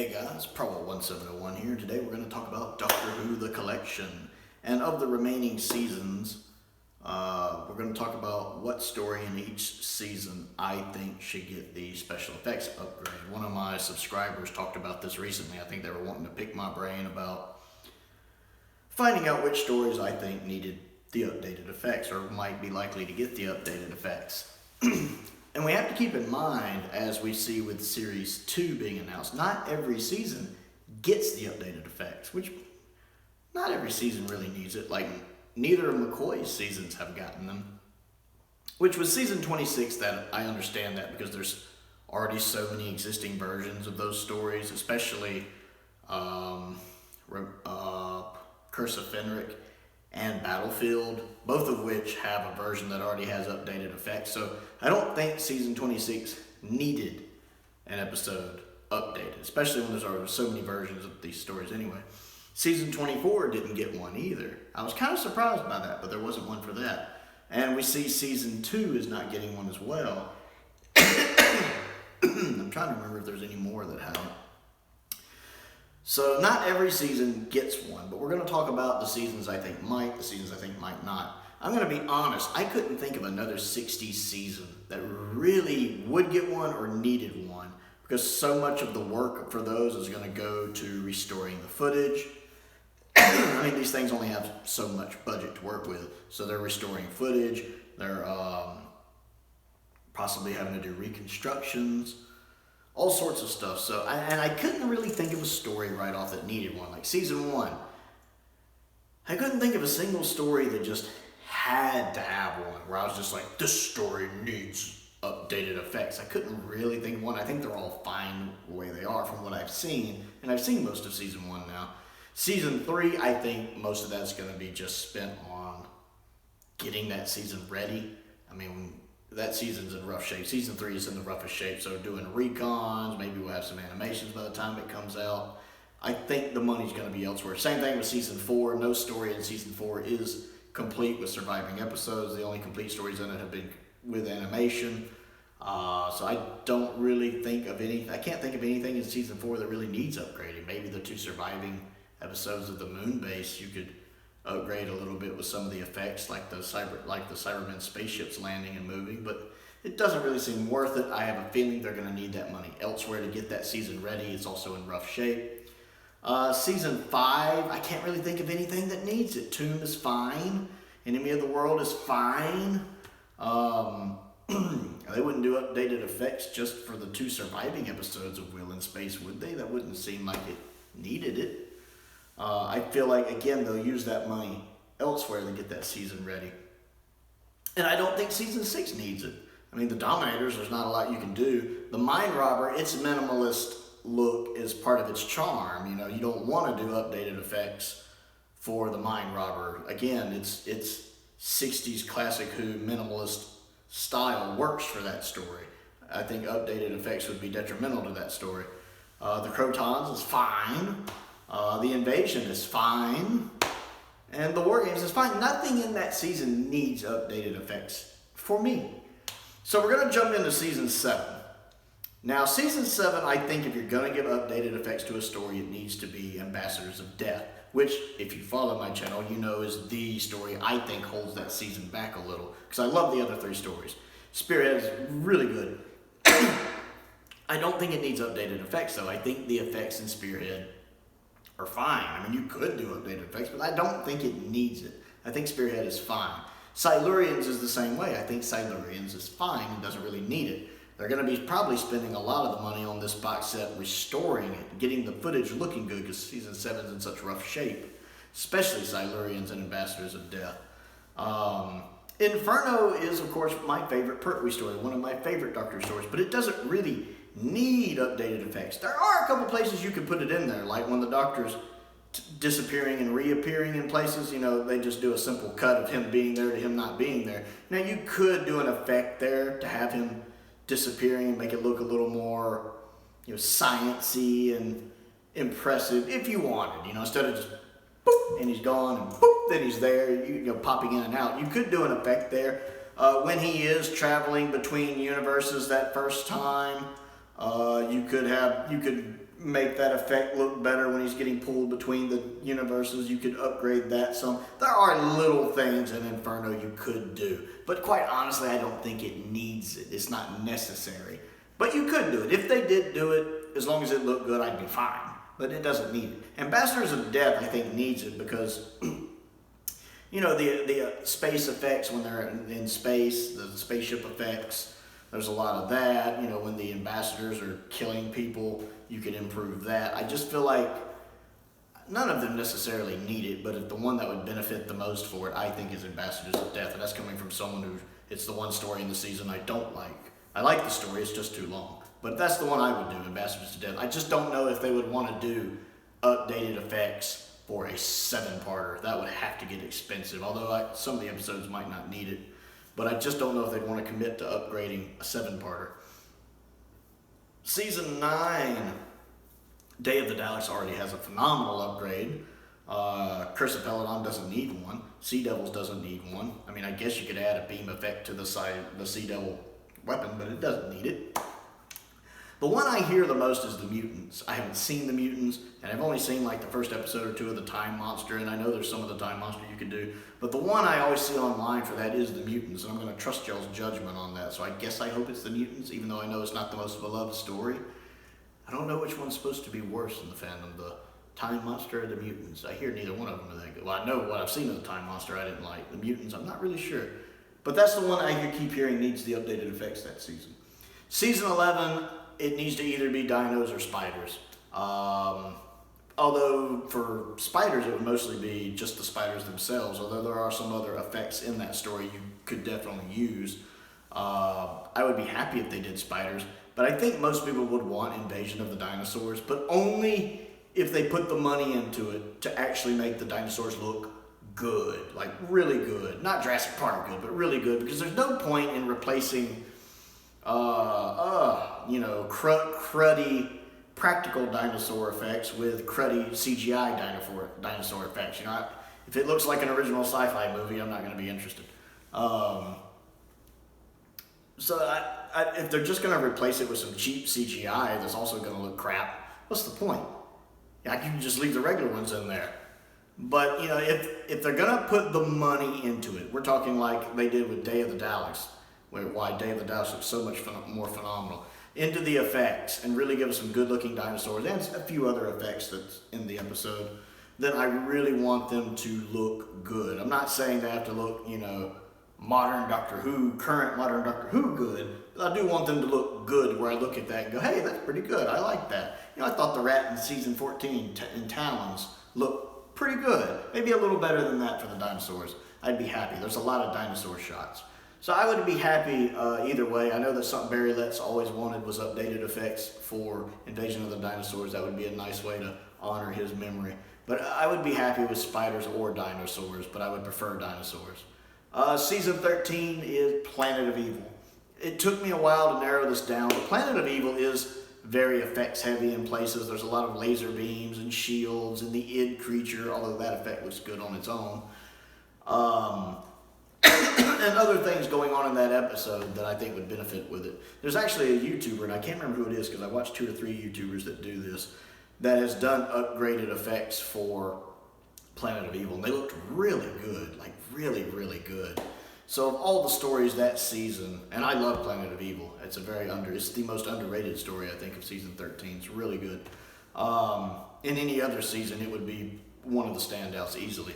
Hey guys, Prowl 1701 here. Today we're going to talk about Doctor Who The Collection. And of the remaining seasons, we're going to talk about what story in each season I think should get the special effects upgrade. One of my subscribers talked about this recently. I think they were wanting to pick my brain about finding out which stories I think needed the updated effects or might be likely to get the updated effects. And we have to keep in mind, as we see with Series 2 being announced, not every season gets the updated effects, which not every season really needs it. Like, neither of McCoy's seasons have gotten them. Which with Season 26, that I understand that because there's already so many existing versions of those stories, especially Curse of Fenric and Battlefield, both of which have a version that already has updated effects. So I don't think Season 26 needed an episode updated, especially when there's already so many versions of these stories anyway. Season 24 didn't get one either. I was kind of surprised by that, but there wasn't one for that. And we see Season 2 is not getting one as well. I'm trying to remember if there's any more that haven't. So not every season gets one, but we're going to talk about the seasons I think might, the seasons I think might not. I'm going to be honest, I couldn't think of another 60s season that really would get one or needed one, because so much of the work for those is going to go to restoring the footage. I mean, these things only have so much budget to work with, so they're restoring footage, they're possibly having to do reconstructions, all sorts of stuff. So, I couldn't really think of a story right off that needed one. Like Season 1, I couldn't think of a single story that just had to have one, where I was just like, this story needs updated effects. I couldn't really think of one. I think they're all fine the way they are from what I've seen, and I've seen most of Season 1 now. Season 3, I think most of that's going to be just spent on getting that season ready. I mean, that season's in rough shape. Season 3 is in the roughest shape, so doing recons, maybe we'll have some animations by the time it comes out. I think the money's going to be elsewhere. Same thing with Season 4. No story in Season 4 is complete with surviving episodes. The only complete stories in it have been with animation. So I don't really think of any. I can't think of anything in Season 4 that really needs upgrading. Maybe the 2 surviving episodes of the moon base you could upgrade a little bit with some of the effects, like the Cybermen spaceships landing and moving, but it doesn't really seem worth it. I have a feeling they're going to need that money elsewhere to get that season ready. It's also in rough shape. Season 5, I can't really think of anything that needs it. Tomb is fine. Enemy of the World is fine. They wouldn't do updated effects just for the 2 surviving episodes of Will in Space, would they? That wouldn't seem like it needed it. I feel like, again, they'll use that money elsewhere to get that season ready. And I don't think Season 6 needs it. I mean, the Dominators, there's not a lot you can do. The Mind Robber, its minimalist look is part of its charm. You know, you don't want to do updated effects for the Mind Robber. Again, it's 60s classic Who minimalist style works for that story. I think updated effects would be detrimental to that story. The Crotons is fine. The Invasion is fine. And the War Games is fine. Nothing in that season needs updated effects for me. So we're going to jump into Season 7. Now, Season 7, I think if you're going to give updated effects to a story, it needs to be Ambassadors of Death, which, if you follow my channel, you know is the story I think holds that season back a little, because I love the other 3 stories. Spearhead is really good. I don't think it needs updated effects, though. I think the effects in Spearhead are fine. I mean, you could do updated effects, but I don't think it needs it. I think Spearhead is fine. Silurians is the same way. I think Silurians is fine and doesn't really need it. They're going to be probably spending a lot of the money on this box set restoring it, getting the footage looking good, because Season 7 is in such rough shape, especially Silurians and Ambassadors of Death. Inferno is, of course, my favorite Pertwee story, one of my favorite Doctor stories, but it doesn't really need updated effects. There are a couple places you could put it in there, like when the Doctor's disappearing and reappearing in places, you know, they just do a simple cut of him being there to him not being there. Now, you could do an effect there to have him disappearing and make it look a little more, you know, science-y and impressive if you wanted, you know, instead of just boop, and he's gone, and boop, then he's there, you know, popping in and out. You could do an effect there. When he is traveling between universes that first time, You could make that effect look better when he's getting pulled between the universes. You could upgrade that some. There are little things in Inferno you could do, but quite honestly, I don't think it needs it. It's not necessary, but you could do it. If they did do it, as long as it looked good, I'd be fine, but it doesn't need it. Ambassadors of Death, I think, needs it because you know, the space effects when they're in space, the spaceship effects, there's a lot of that. You know, when the ambassadors are killing people, you could improve that. I just feel like none of them necessarily need it, but if the one that would benefit the most for it, I think, is Ambassadors of Death. And that's coming from someone who, it's the one story in the season I don't like. I like the story, it's just too long. But that's the one I would do, Ambassadors of Death. I just don't know if they would want to do updated effects for a 7-parter. That would have to get expensive, although some of the episodes might not need it. But I just don't know if they'd want to commit to upgrading a 7-parter. Season 9, Day of the Daleks already has a phenomenal upgrade. Curse of Peladon doesn't need one. Sea Devils doesn't need one. I mean, I guess you could add a beam effect to the Sea Devil weapon, but it doesn't need it. The one I hear the most is the mutants. I haven't seen the mutants, and I've only seen like the first episode or two of the Time Monster, and I know there's some of the Time Monster you could do, but the one I always see online for that is the mutants, and I'm going to trust y'all's judgment on that, so I guess I hope it's the mutants, even though I know it's not the most beloved story. I don't know which one's supposed to be worse in the fandom, the Time Monster or the mutants. I hear neither one of them are that good. Well, I know what I've seen of the Time Monster I didn't like. The mutants, I'm not really sure. But that's the one I keep hearing needs the updated effects that season. Season 11, it needs to either be dinos or spiders. Although for spiders, it would mostly be just the spiders themselves, although there are some other effects in that story you could definitely use. I would be happy if they did spiders, but I think most people would want Invasion of the Dinosaurs, but only if they put the money into it to actually make the dinosaurs look good, like really good. Not Jurassic Park good, but really good, because there's no point in replacing cruddy practical dinosaur effects with cruddy CGI dinosaur effects. You know, if it looks like an original sci-fi movie, I'm not going to be interested. So if they're just going to replace it with some cheap CGI that's also going to look crap, what's the point? I can just leave the regular ones in there. But you know, if they're going to put the money into it, we're talking like they did with Day of the Daleks, why Day of the Daleks looks so much more phenomenal, into the effects and really give us some good looking dinosaurs and a few other effects that's in the episode, then I really want them to look good. I'm not saying they have to look, you know, modern Doctor Who, current modern Doctor Who good, but I do want them to look good where I look at that and go, hey, that's pretty good, I like that. You know, I thought the rat in season 14 in Talons looked pretty good. Maybe a little better than that for the dinosaurs. I'd be happy. There's a lot of dinosaur shots. So I would be happy either way. I know that something Barry Letts always wanted was updated effects for Invasion of the Dinosaurs. That would be a nice way to honor his memory. But I would be happy with spiders or dinosaurs, but I would prefer dinosaurs. Season 13 is Planet of Evil. It took me a while to narrow this down, but Planet of Evil is very effects heavy in places. There's a lot of laser beams and shields and the id creature, although that effect looks good on its own. And other things going on in that episode that I think would benefit with it. There's actually a YouTuber, and I can't remember who it is because I watched 2 or 3 YouTubers that do this, that has done upgraded effects for Planet of Evil, and they looked really good, like really, really good. So of all the stories that season, and I love Planet of Evil, it's the most underrated story I think of season 13. It's really good. In any other season, it would be one of the standouts easily.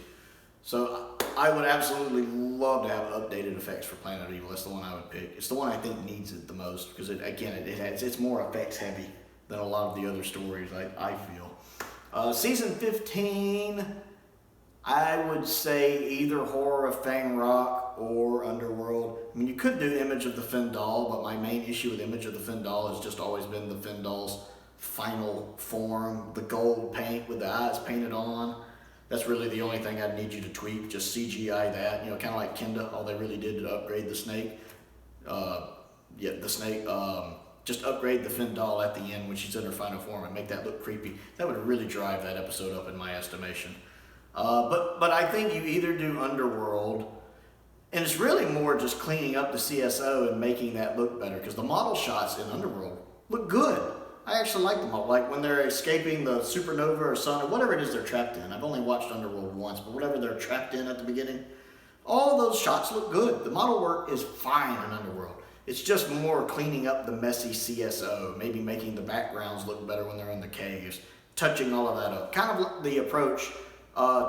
So I would absolutely love to have updated effects for Planet of Evil. That's the one I would pick. It's the one I think needs it the most because it's more effects heavy than a lot of the other stories, I feel. Season 15, I would say either Horror of Fang Rock or Underworld. I mean, you could do Image of the Fendal, but my main issue with Image of the Fendal has just always been the Fendal's final form, the gold paint with the eyes painted on. That's really the only thing I'd need you to tweak, just CGI that, you know, kind of like Kenda, all they really did to upgrade the snake. Just upgrade the Fendal at the end when she's in her final form and make that look creepy. That would really drive that episode up in my estimation. But I think you either do Underworld, and it's really more just cleaning up the CSO and making that look better, because the model shots in Underworld look good. I actually like them all. Like when they're escaping the supernova or sun or whatever it is they're trapped in. I've only watched Underworld once, but whatever they're trapped in at the beginning, all of those shots look good. The model work is fine in Underworld. It's just more cleaning up the messy CSO, maybe making the backgrounds look better when they're in the caves, touching all of that up. Kind of like the approach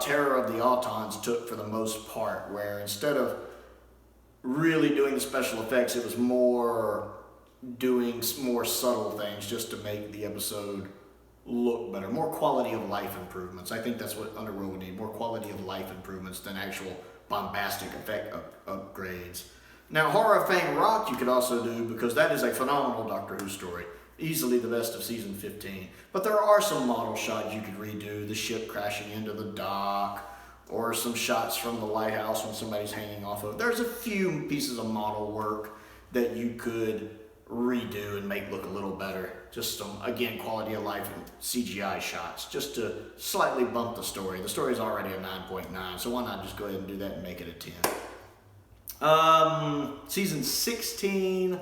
Terror of the Autons took for the most part, where instead of really doing the special effects, it was more doing more subtle things just to make the episode look better. More quality of life improvements. I think that's what Underworld would need, more quality of life improvements than actual bombastic effect upgrades. Now, Horror of Fang Rock you could also do, because that is a phenomenal Doctor Who story. Easily the best of season 15. But there are some model shots you could redo, the ship crashing into the dock, or some shots from the lighthouse when somebody's hanging off of. There's a few pieces of model work that you could redo and make look a little better. Just some, again, quality of life and CGI shots, just to slightly bump the story. The story is already a 9.9, so why not just go ahead and do that and make it a 10. Season 16,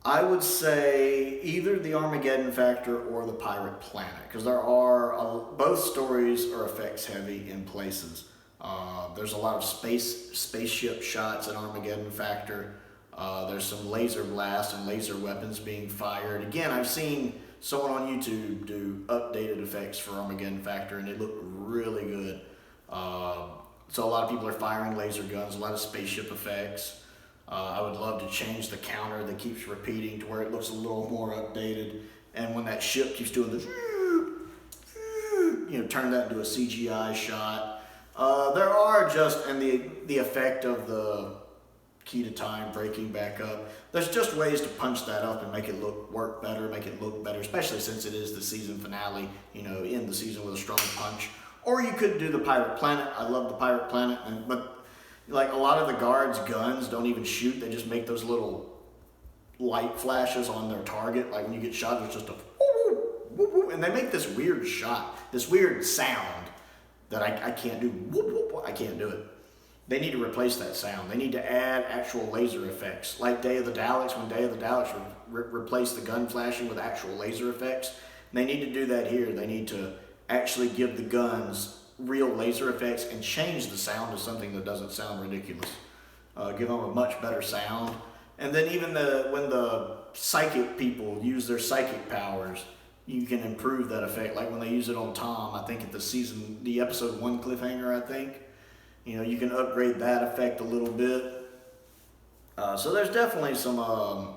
I would say either the Armageddon Factor or the Pirate Planet, because there are both stories are effects heavy in places. There's a lot of spaceship shots in Armageddon Factor. There's some laser blasts and laser weapons being fired. Again, I've seen someone on YouTube do updated effects for Armageddon Factor, and they look really good. So a lot of people are firing laser guns, a lot of spaceship effects. I would love to change the counter that keeps repeating to where it looks a little more updated. And when that ship keeps doing this, turn that into a CGI shot. There are just, and the effect of the key to time breaking back up. There's just ways to punch that up and make it work better, make it look better, especially since it is the season finale, end the season with a strong punch. Or you could do the Pirate Planet. I love the Pirate Planet, but like a lot of the guards' guns don't even shoot. They just make those little light flashes on their target. Like when you get shot, there's just a woo, woo, woo, and they make this weird shot, this weird sound that I can't do. Woo, woo, woo. I can't do it. They need to replace that sound. They need to add actual laser effects, like Day of the Daleks. When Day of the Daleks replaced the gun flashing with actual laser effects, they need to do that here. They need to actually give the guns real laser effects and change the sound to something that doesn't sound ridiculous. Give them a much better sound. And then even when the psychic people use their psychic powers, you can improve that effect. Like when they use it on Tom, I think at the episode 1 cliffhanger, I think. You can upgrade that effect a little bit. So there's definitely some,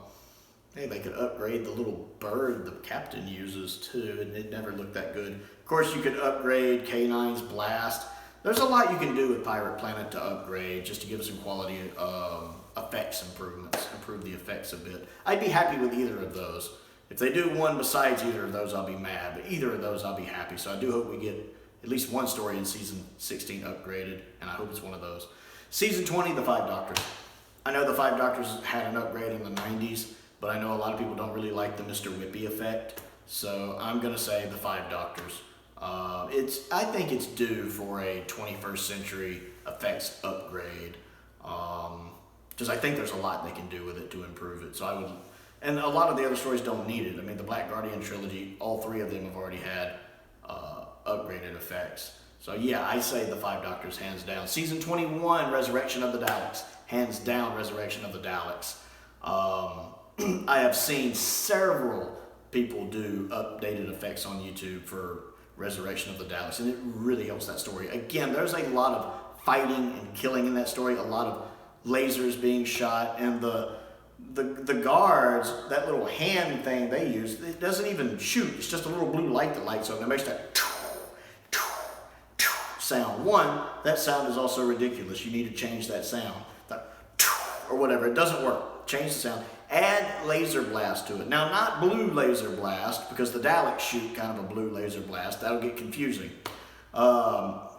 maybe they could upgrade the little bird the captain uses too, and it never looked that good. Of course, you could upgrade K9's blast. There's a lot you can do with Pirate Planet to upgrade, just to give it some quality effects improvements, improve the effects a bit. I'd be happy with either of those. If they do one besides either of those, I'll be mad, but either of those, I'll be happy. So I do hope we get at least one story in season 16 upgraded, and I hope it's one of those. Season 20, the 5 Doctors. I know the 5 Doctors had an upgrade in the 90s, but I know a lot of people don't really like the Mr. Whippy effect, so I'm going to say the 5 Doctors. I think it's due for a 21st century effects upgrade, because I think there's a lot they can do with it to improve it. And a lot of the other stories don't need it. I mean, the Black Guardian trilogy, all 3 of them have already had upgraded effects. So yeah, I say the 5 Doctors, hands down. Season 21, Resurrection of the Daleks. Hands down, Resurrection of the Daleks. I have seen several people do updated effects on YouTube for Resurrection of the Daleks, and it really helps that story. Again, there's a lot of fighting and killing in that story, a lot of lasers being shot, and the guards, that little hand thing they use, it doesn't even shoot. It's just a little blue light that lights up, and it makes that sound. That sound is also ridiculous. You need to change that sound. Or whatever, it doesn't work. Change the sound. Add laser blast to it. Now, not blue laser blast, because the Daleks shoot kind of a blue laser blast. That'll get confusing.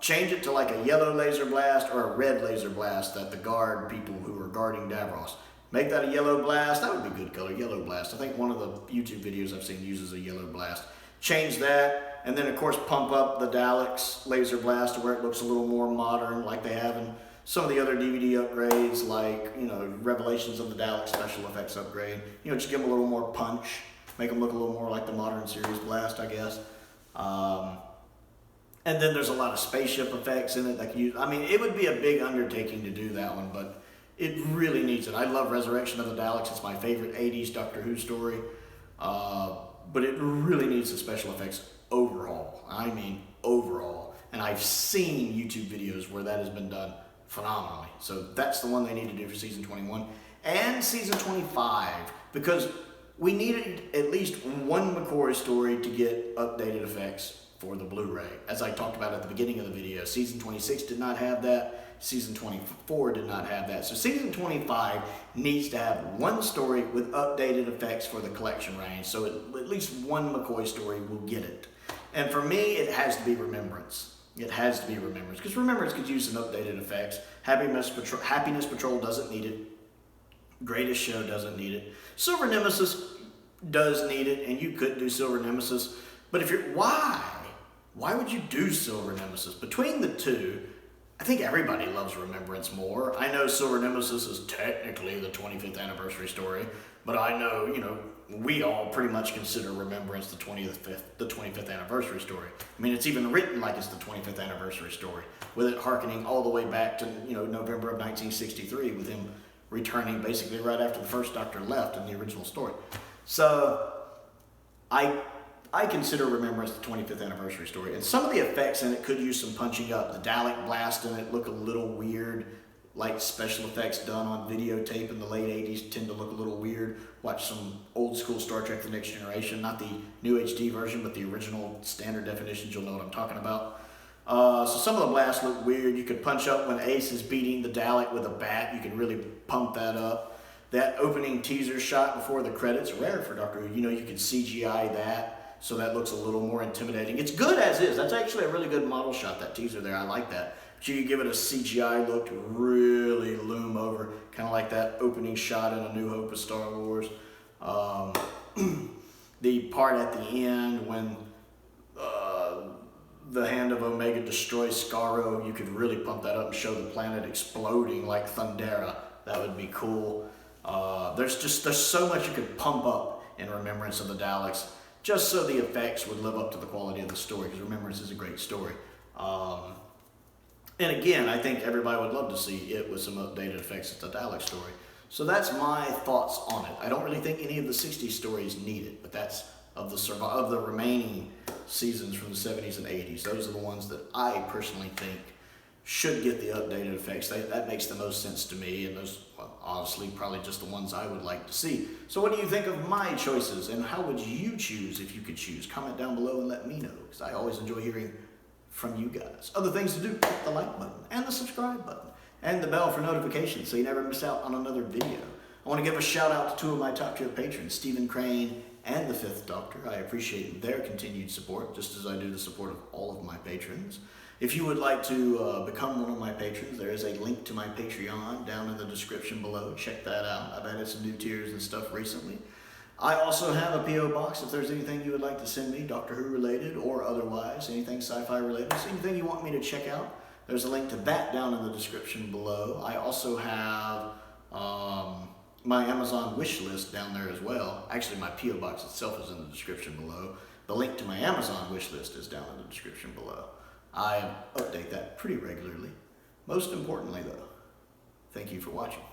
Change it to like a yellow laser blast or a red laser blast that the guard people who are guarding Davros. Make that a yellow blast. That would be good color, yellow blast. I think one of the YouTube videos I've seen uses a yellow blast. Change that, and then of course pump up the Daleks laser blast to where it looks a little more modern, like they have in some of the other DVD upgrades, like Revelations of the Daleks special effects upgrade. Just give them a little more punch. make them look a little more like the modern series blast, I guess. And then there's a lot of spaceship effects in it that can use. I mean, it would be a big undertaking to do that one, but it really needs it. I love Resurrection of the Daleks. It's my favorite 80s Doctor Who story. But it really needs the special effects overhaul. I mean, overhaul. And I've seen YouTube videos where that has been done phenomenally. So that's the one they need to do for season 21 and season 25, because we needed at least one McCoy story to get updated effects for the Blu-ray. As I talked about at the beginning of the video, season 26 did not have that. Season 24 did not have that. So season 25 needs to have one story with updated effects for the collection range. So at least one McCoy story will get it. And for me, it has to be Remembrance. It has to be Remembrance, because Remembrance could use some updated effects. Happiness Patrol doesn't need it. Greatest Show doesn't need it. Silver Nemesis does need it, and you could do Silver Nemesis. But if you're, why would you do Silver Nemesis? Between the two, I think everybody loves Remembrance more. I know Silver Nemesis is technically the 25th anniversary story, but I know, we all pretty much consider Remembrance the 25th anniversary story. I mean, it's even written like it's the 25th anniversary story, with it hearkening all the way back to, November of 1963, with him returning basically right after the first Doctor left in the original story. So, I consider Remembrance the 25th anniversary story, and some of the effects in it could use some punching up. The Dalek blast in it look a little weird, like special effects done on videotape in the late 80s tend to look a little weird. Watch some old school Star Trek The Next Generation, not the new HD version, but the original standard definitions, you'll know what I'm talking about. So some of the blasts look weird. You could punch up when Ace is beating the Dalek with a bat. You could really pump that up. That opening teaser shot before the credits, rare for Doctor Who. You could CGI that, so that looks a little more intimidating. It's good as is. That's actually a really good model shot, that teaser there. I like that. But you could give it a CGI look to really loom over, kind of like that opening shot in A New Hope of Star Wars. The part at the end when the Hand of Omega destroys Skaro, you could really pump that up and show the planet exploding like Thundera. That would be cool. There's so much you could pump up in Remembrance of the Daleks, just so the effects would live up to the quality of the story, because Remembrance is a great story. And again, I think everybody would love to see it with some updated effects at the Dalek story. So that's my thoughts on it. I don't really think any of the 60s stories need it, but that's of the remaining seasons from the 70s and 80s. Those are the ones that I personally think should get the updated effects. That makes the most sense to me, and those, well, honestly, probably just the ones I would like to see. So what do you think of my choices, and how would you choose if you could choose? Comment down below and let me know, because I always enjoy hearing from you guys. Other things to do, click the like button and the subscribe button and the bell for notifications so you never miss out on another video. I want to give a shout out to two of my top tier patrons, Stephen Crane and the Fifth Doctor. I appreciate their continued support, just as I do the support of all of my patrons. If you would like to become one of my patrons, there is a link to my Patreon down in the description below. Check that out. I've added some new tiers and stuff recently. I also have a P.O. box if there's anything you would like to send me, Doctor Who related or otherwise, anything sci-fi related, so anything you want me to check out. There's a link to that down in the description below. I also have my Amazon wish list down there as well. Actually, my P.O. box itself is in the description below. The link to my Amazon wish list is down in the description below. I update that pretty regularly. Most importantly though, thank you for watching.